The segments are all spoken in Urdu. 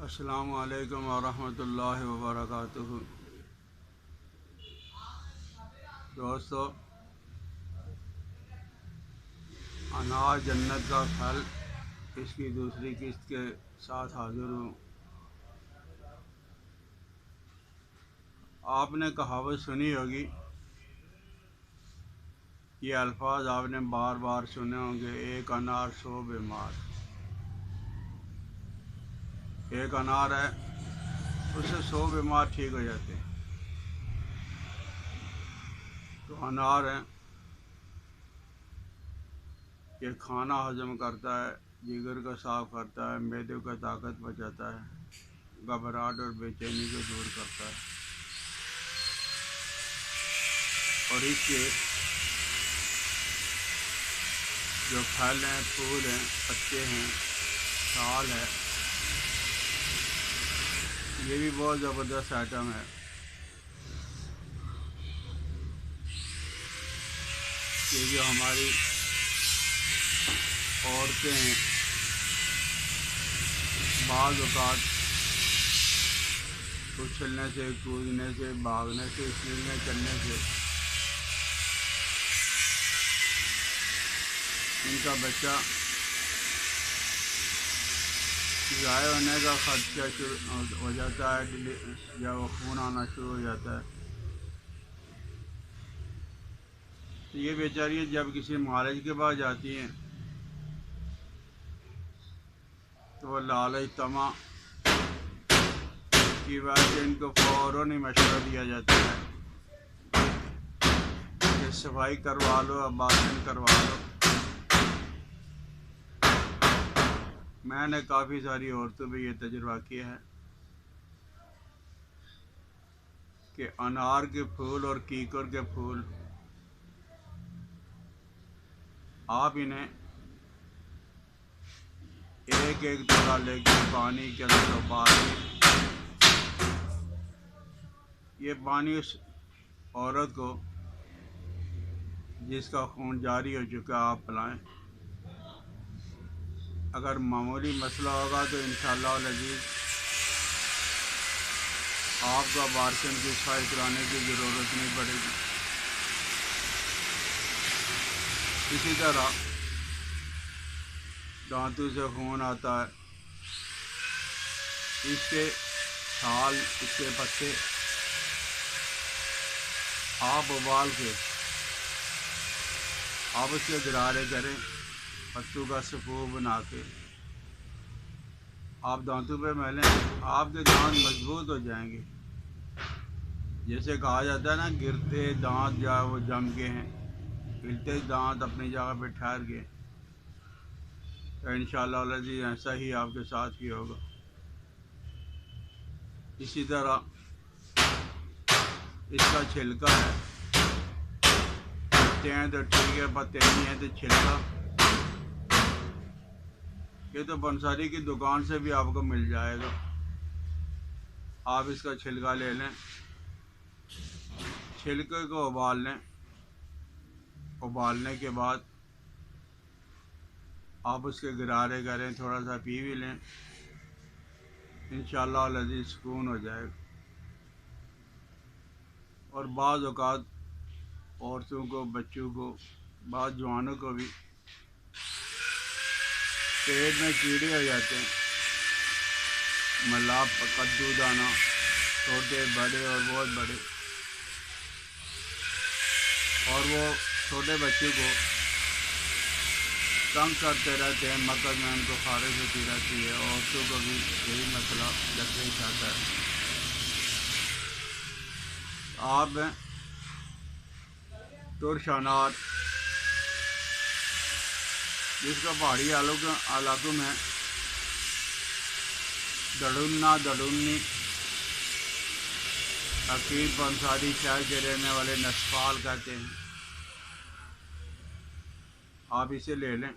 السلام علیکم ورحمۃ اللہ وبرکاتہ۔ دوستو، انار جنت کا پھل، اس کی دوسری قسط کے ساتھ حاضر ہوں۔ آپ نے کہاوت سنی ہوگی، یہ الفاظ آپ نے بار بار سنے ہوں گے، ایک انار 100 بیمار۔ ایک انار ہے، اس سے 100 بیمار ٹھیک ہو جاتے ہیں۔ تو انار ہے، یہ کھانا ہضم کرتا ہے، جگر کو صاف کرتا ہے، معدے کو طاقت بچاتا ہے، گھبراہٹ اور بے چینی کو دور کرتا ہے، اور اس کے جو پھل ہیں، پھول ہیں، پتے ہیں، چھال ہے، یہ بھی بہت زبردست آئٹم ہے۔ یہ جو ہماری عورتیں ہیں، بعض اوقات اچھلنے سے، کودنے سے، بھاگنے سے، سیڑھیاں چلنے سے ان کا بچہ ضائع ہونے کا خدشہ شروع ہو جاتا ہے، یا وہ خون آنا شروع ہو جاتا ہے۔ تو یہ بیچاریاں جب کسی معالج کے پاس جاتی ہیں تو وہ لالچ طمع کی وجہ سے ان کو فوراً ہی مشورہ دیا جاتا ہے کہ صفائی کروا لو، اباشن کروا لو۔ میں نے کافی ساری عورتوں پہ یہ تجربہ کیا ہے کہ انار کے پھول اور کیکر کے پھول آپ انہیں ایک ایک ٹکڑا لے کے پانی کے اندر ابال کے، یہ پانی اس عورت کو جس کا خون جاری ہو چکا آپ پلائیں۔ اگر معمولی مسئلہ ہوگا تو انشاءاللہ العزیز آپ کو ابارشن کی صفائی کرانے کی ضرورت نہیں پڑے گی۔ اسی طرح دانتوں سے خون آتا ہے، اس کے چھال، اس کے پتے آپ ابال کے آپ اس کے غرارے کریں، پتوں کا سفو بنا کے آپ دانتوں پہ ملیں، آپ کے دانت مضبوط ہو جائیں گے۔ جیسے کہا جاتا ہے نا، گرتے دانت جو ہے وہ جم گئے ہیں، ہلتے دانت اپنی جگہ پہ ٹھہر گئے، تو انشاءاللہ العزیز ایسا ہی آپ کے ساتھ بھی ہوگا۔ اسی طرح اس کا چھلکا ہے، پتے ہیں تو ٹھیک ہے، پتے نہیں ہیں تو چھلکا، یہ تو پنساری کی دکان سے بھی آپ کو مل جائے گا۔ آپ اس کا چھلکا لے لیں، چھلکے کو ابال لیں، ابالنے کے بعد آپ اس کے غرارے کریں، تھوڑا سا پی بھی لیں، انشاءاللہ العزیز سکون ہو جائے گا۔ اور بعض اوقات عورتوں کو، بچوں کو، بعض جوانوں کو بھی پیٹ میں کیڑے ہو جاتے ہیں، ملا، کدو دانہ، چھوٹے بڑے اور بہت بڑے، اور وہ چھوٹے بچوں کو تنگ کرتے رہتے ہیں، مقد میں ان کو خارش ہوتی رہتی ہے۔ عورتوں کو بھی یہی مسئلہ درپیش آتا ہے۔ آپ ترش انار، جس کو پہاڑی علاقوں میں دڑنا، دڑونی، حکیم پنساری شہر کے رہنے والے نسپال کہتے ہیں، آپ اسے لے لیں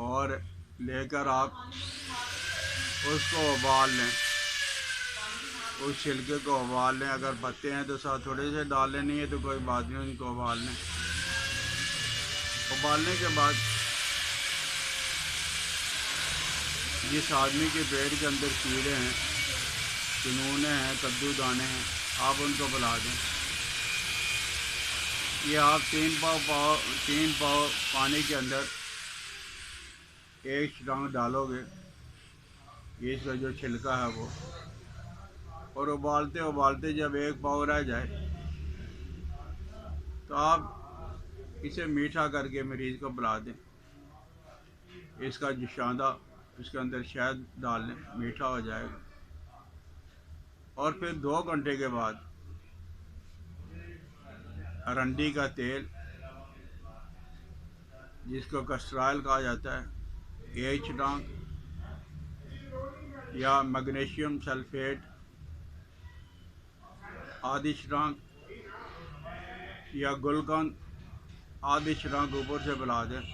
اور لے کر آپ اس کو ابال لیں، اس چھلکے کو ابال لیں۔ اگر پتے ہیں تو ساتھ تھوڑے سے ڈال لیں، نہیں ہے تو کوئی بات نہیں، ان کو ابال لیں۔ ابالنے کے بعد جس آدمی کے پیٹ کے اندر کیڑے ہیں، کنونے ہیں، کدو دانے ہیں، آپ ان کو پلا دیں۔ یہ آپ 3 پاؤ پانی کے اندر 1 چھٹانگ ڈالو گے، اس کا جو چھلکا ہے وہ، اور ابالتے جب 1 پاؤ رہ جائے تو آپ اسے میٹھا کر کے مریض کو پلا دیں۔ اس کا جشاندہ اس کے اندر شہد ڈال لیں، میٹھا ہو جائے گا۔ اور پھر 2 گھنٹے کے بعد ارنڈی کا تیل، جس کو کسٹر آئل کہا جاتا ہے، 1 چھٹانگ، یا میگنیشیم سلفیٹ آدھی چھٹانگ، یا گلقند آدھی چھٹانگ اوپر سے پلا دیں۔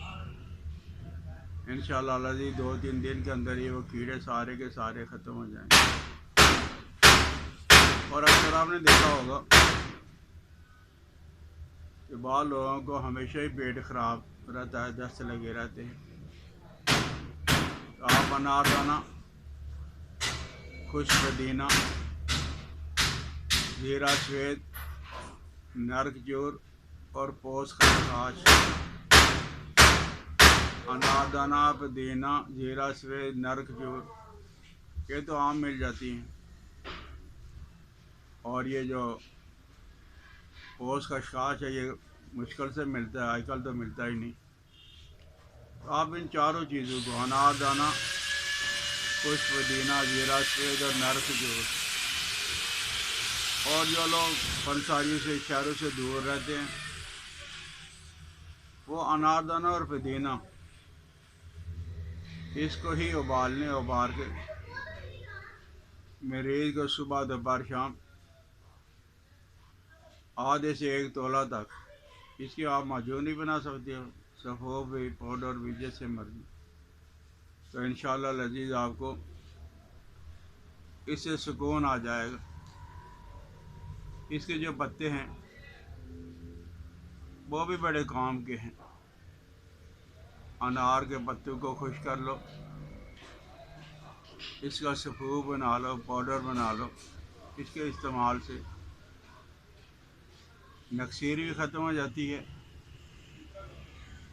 انشاءاللہ العزیز 2-3 دن کے اندر ہی وہ کیڑے سارے کے سارے ختم ہو جائیں گے۔ اور اکثر آپ نے دیکھا ہوگا کہ بعض لوگوں کو ہمیشہ ہی پیٹ خراب رہتا ہے، دست لگے رہتے ہیں، تو آپ اناردانہ، خشک پودینہ، زیرہ سفید، نرک چور اور پوس خسخاش، اناردانہ، پودینہ، زیرہ سفید، نرک چور، یہ تو عام مل جاتی ہیں، اور یہ جو پوس خسخاش ہے یہ مشکل سے ملتا ہے، آج کل تو ملتا ہی نہیں۔ تو آپ ان چاروں چیزوں کو، اناردانہ، خشک پودینہ، زیرہ سفید اور نرک چور، اور جو لوگ پنساریوں سے، شہروں سے دور رہتے ہیں، وہ اناردانہ اور پودینہ اس کو ہی ابال کے مریض کو صبح، دوپہر، شام آدھے سے 1 تولہ تک اس کی آپ معجون بھی بنا سکتے ہو، سفوف بھی، پاؤڈر بھی، جیسے مرضی۔ تو انشاءاللہ العزیز آپ کو اس سے سکون آ جائے گا۔ اس کے جو پتے ہیں وہ بھی بڑے کام کے ہیں۔ انار کے پتوں کو خشک کر لو، اس کا سفوف بنا لو، پاؤڈر بنا لو، اس کے استعمال سے نکسیری بھی ختم ہو جاتی ہے،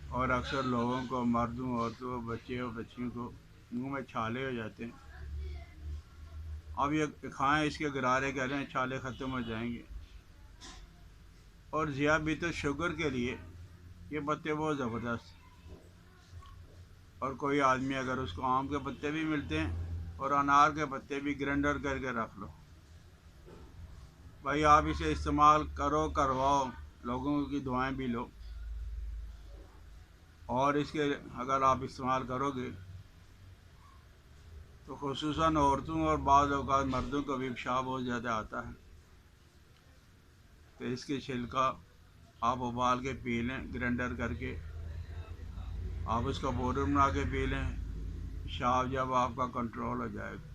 اور اکثر لوگوں کو، مردوں، عورتوں، بچے اور بچیوں کو منہ میں چھالے ہو جاتے ہیں۔ اب یہ کھائیں، اس کے غرارے کریں، چھالے ختم ہو جائیں گے۔ اور ذیابیطس، شوگر کے لیے یہ پتے بہت زبردست ہیں۔ اور کوئی آدمی اگر اس کو آم کے پتے بھی ملتے ہیں اور انار کے پتے بھی گرینڈر کر کے رکھ لو، بھائی آپ اسے استعمال کرواؤ، لوگوں کی دعائیں بھی لو، اور اس کے اگر آپ استعمال کرو گے تو خصوصاً عورتوں اور بعض اوقات مردوں کو بھی پیشاب بہت زیادہ آتا ہے، تو اس کے چھلکا آپ ابال کے پی لیں، گرینڈر کر کے آپ اس کا پاؤڈر بنا کے پی لیں، پیشاب جب آپ کا کنٹرول ہو جائے گا۔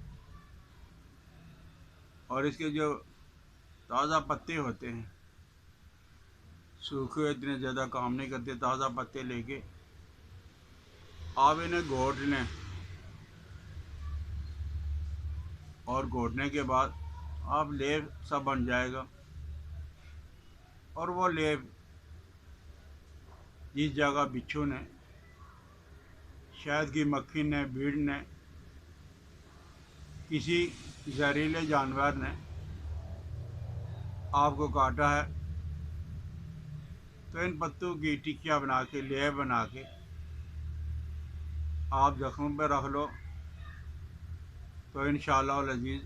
اور اس کے جو تازہ پتے ہوتے ہیں، سوکھے اتنے زیادہ کام نہیں کرتے، تازہ پتے لے کے آپ انہیں گھونٹ لیں، اور گھونٹنے کے بعد آپ لیپ سا بن جائے گا، اور وہ لیپ جس جگہ بچھو نے، شہد کی مکھی نے، بھیڑ نے، کسی زہریلے جانور نے آپ کو کاٹا ہے، تو ان پتوں کی ٹکیاں بنا کے، لیپ بنا کے آپ زخم پہ رکھ لو، تو انشاءاللہ العزیز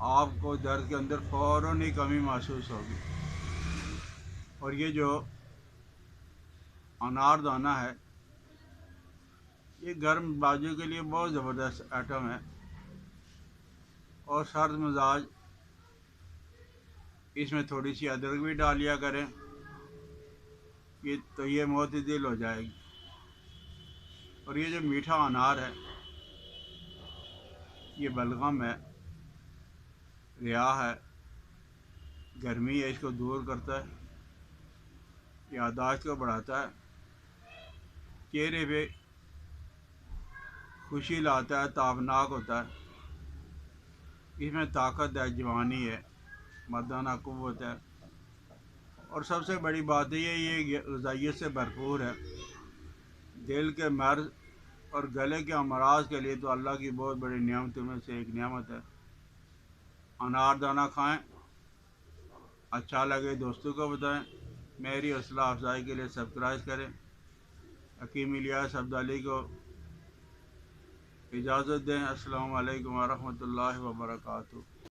آپ کو درد کے اندر فوراً ہی کمی محسوس ہوگی۔ اور یہ جو اناردانہ ہے یہ گرم بازو کے لیے بہت زبردست آئٹم ہے، اور سرد مزاج اس میں تھوڑی سی ادرک بھی ڈال لیا کریں، تو یہ معتدل ہو جائے گی۔ اور یہ جو میٹھا انار ہے یہ بلغم ہے، ریا ہے، گرمی ہے، اس کو دور کرتا ہے، یادداشت کو بڑھاتا ہے، چہرے پہ خوشی لاتا ہے، تابناک ہوتا ہے، اس میں طاقت ہے، جوانی ہے، مردانہ قوت ہے، اور سب سے بڑی بات یہ غذائیت سے بھرپور ہے۔ دل کے مرض اور گلے کے امراض کے لیے تو اللہ کی بہت بڑی نعمتوں میں سے ایک نعمت ہے۔ اناردانہ کھائیں، اچھا لگے دوستوں کو بتائیں، میری حوصلہ افزائی کے لیے سبسکرائب کریں۔ حکیم الیاس عبدالی کو اجازت دیں۔ السلام علیکم ورحمۃ اللہ وبرکاتہ۔